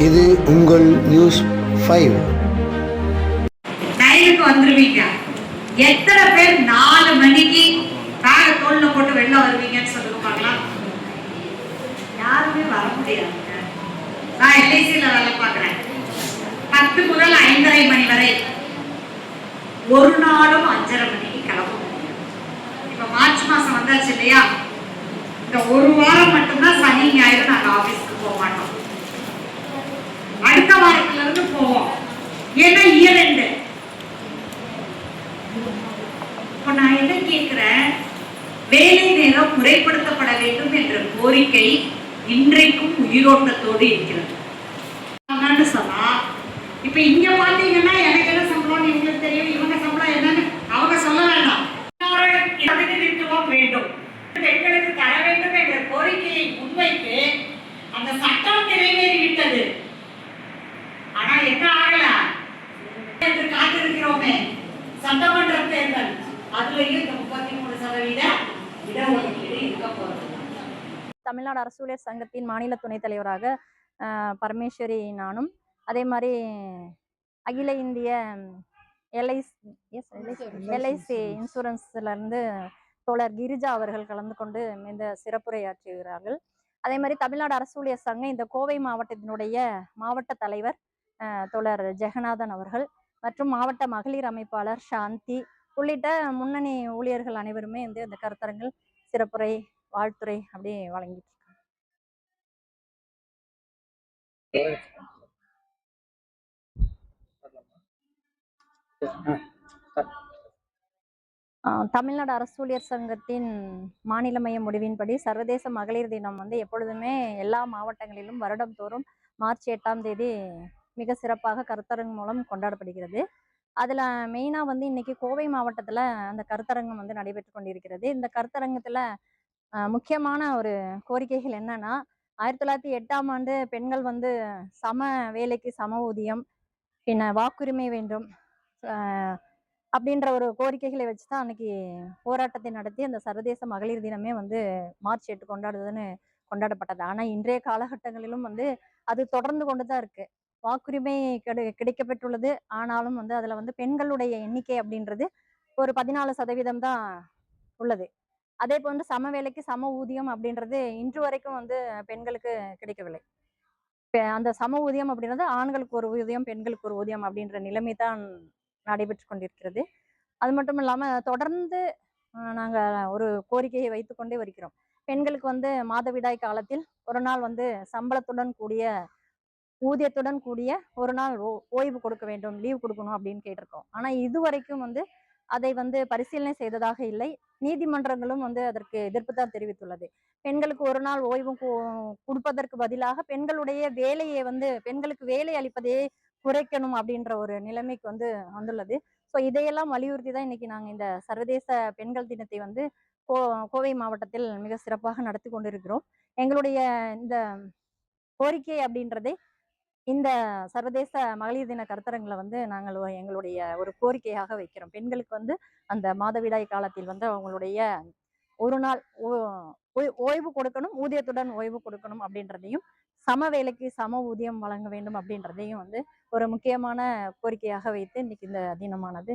இது உங்கள் நியூஸ் 5. டைமுக்கு வந்துருவீங்க. எத்தனை பேர் 4 மணிக்கு பேக தோல்ல போட்டு வெளில வருவீங்கன்னு சொல்லுங்க பார்க்கலாம். யாருமே வர முடியாது. நான் எல்ஐசியில் வேலை பார்க்குறேன். 10 முதல் 5:30 மணி வரை ஒரு நாளும் 5:30 மணிக்கு கிளம்ப முடியும். இப்போ மார்ச் மாதம் வந்தாச்சு இல்லையா? இந்த ஒரு வாரம் மட்டும்தான் சனி ஞாயிறு நாங்கள் ஆஃபீஸ்க்கு போக மாட்டோம். அடுத்த வாரத்துல இருந்து போவோம். ஏன்னா இயலண்டு. இப்ப நான் என்ன கேட்கிறேன், வேலை நேரம் முறைப்படுத்தப்பட வேண்டும் என்ற கோரிக்கை இன்றைக்கும் உயிரோட்டத்தோடு இருக்கிறது. சொன்னா இப்ப இங்க பாத்தீங்கன்னா எனக்கு என்ன சம்பளம் இவங்களுக்கு தெரியும், இவங்க சம்பளம் என்னன்னு அவங்க சொல்ல வேண்டாம். வேண்டும் பெண்களுக்கு தர வேண்டும் என்ற கோரிக்கையை முன்வைத்து அந்த சட்டம் நிறைவேறிவிட்டது. ஆனா என்ன ஆகல என்று காத்திருக்கிறோமே சட்டமன்ற தேர்தல், அதுலயும் இந்த 33% இடஒதுக்கீடு இருக்க போறது. தமிழ்நாடு அரசு ஊழியர் சங்கத்தின் மாநில துணைத் தலைவராக பரமேஸ்வரி நானும், அதே மாதிரி அகில இந்திய எல்ஐசி இன்சூரன்ஸ்ல இருந்து தோழர் கிரிஜா அவர்கள் கலந்து கொண்டு இந்த சிறப்புரையாற்றுகிறார்கள். அதே மாதிரி தமிழ்நாடு அரசு ஊழியர் சங்கம் இந்த கோவை மாவட்டத்தினுடைய மாவட்ட தலைவர் தோழர் ஜெகநாதன் அவர்கள் மற்றும் மாவட்ட மகளிர் அமைப்பாளர் சாந்தி உள்ளிட்ட முன்னணி ஊழியர்கள் அனைவருமே வந்து இந்த கருத்தரங்கில் சிறப்புரை வாழ்த்துறை அப்படி வழங்கிட்டு இருக்காங்க. தமிழ்நாடு அரசு ஊழியர் சங்கத்தின் மாநில மைய முடிவின்படி சர்வதேச மகளிர் தினம் வந்து எப்பொழுதுமே எல்லா மாவட்டங்களிலும் வருடம் தோறும் மார்ச் 8ஆம் தேதி மிக சிறப்பாக கருத்தரங்கு மூலம் கொண்டாடப்படுகிறது. அதில் மெயினாக வந்து இன்னைக்கு கோவை மாவட்டத்தில் அந்த கருத்தரங்கம் வந்து நடைபெற்று கொண்டிருக்கிறது. இந்த கருத்தரங்கத்தில் முக்கியமான ஒரு கோரிக்கைகள் என்னன்னா, 1908ஆம் ஆண்டு பெண்கள் வந்து சம வேலைக்கு சம ஊதியம், பின்ன வாக்குரிமை வேண்டும் அப்படின்ற ஒரு கோரிக்கைகளை வச்சுதான் அன்னைக்கு போராட்டத்தை நடத்தி அந்த சர்வதேச மகளிர் தினமே வந்து மார்ச் 8 கொண்டாடப்பட்டது. ஆனா இன்றைய காலகட்டங்களிலும் வந்து அது தொடர்ந்து கொண்டுதான் இருக்கு. வாக்குரிமை கிடைக்கப்பெற்றுள்ளது. ஆனாலும் வந்து அதுல வந்து பெண்களுடைய எண்ணிக்கை அப்படின்றது ஒரு 14% தான் உள்ளது. அதே போன்று சம வேலைக்கு சம ஊதியம் அப்படின்றது இன்று வரைக்கும் வந்து பெண்களுக்கு கிடைக்கவில்லை. அந்த சம ஊதியம் அப்படின்றது ஆண்களுக்கு ஒரு ஊதியம், பெண்களுக்கு ஒரு ஊதியம் அப்படின்ற நிலைமை தான் நடைபெற்று கொண்டிருக்கிறது. அது மட்டும் இல்லாம தொடர்ந்து நாங்க ஒரு கோரிக்கையை வைத்துக்கொண்டே வருகிறோம். பெண்களுக்கு வந்து மாதவிடாய் காலத்தில் ஒரு நாள் வந்து சம்பளத்துடன் கூடிய ஊதியத்துடன் கூடிய ஒரு நாள் ஓய்வு கொடுக்க வேண்டும், லீவ் கொடுக்கணும் அப்படின்னு கேட்டிருக்கோம். ஆனா இதுவரைக்கும் வந்து அதை வந்து பரிசீலனை செய்ததாக இல்லை. நீதிமன்றங்களும் வந்து அதற்கு எதிர்ப்பு தான் தெரிவித்துள்ளது. பெண்களுக்கு ஒரு நாள் ஓய்வு கொடுப்பதற்கு பதிலாக பெண்களுடைய வேலையை வந்து பெண்களுக்கு வேலை அளிப்பதையே குறைக்கணும் அப்படின்ற ஒரு நிலைமைக்கு வந்து வந்துள்ளது. ஸோ இதையெல்லாம் வலியுறுத்தி தான் இன்னைக்கு நாங்கள் இந்த சர்வதேச பெண்கள் தினத்தை வந்து கோவை மாவட்டத்தில் மிக சிறப்பாக நடத்தி கொண்டிருக்கிறோம். எங்களுடைய இந்த கோரிக்கை அப்படின்றதை இந்த சர்வதேச மகளிர் தின கருத்தரங்களை வந்து நாங்கள் எங்களுடைய ஒரு கோரிக்கையாக வைக்கிறோம். பெண்களுக்கு வந்து அந்த மாதவிடாய் காலத்தில் வந்து அவங்களுடைய ஒரு நாள் ஓய்வு கொடுக்கணும், ஊதியத்துடன் ஓய்வு கொடுக்கணும் அப்படின்றதையும், சம வேலைக்கு சம ஊதியம் வழங்க வேண்டும் அப்படின்றதையும் வந்து ஒரு முக்கியமான கோரிக்கையாக வைத்து இன்னைக்கு இந்த தினமானது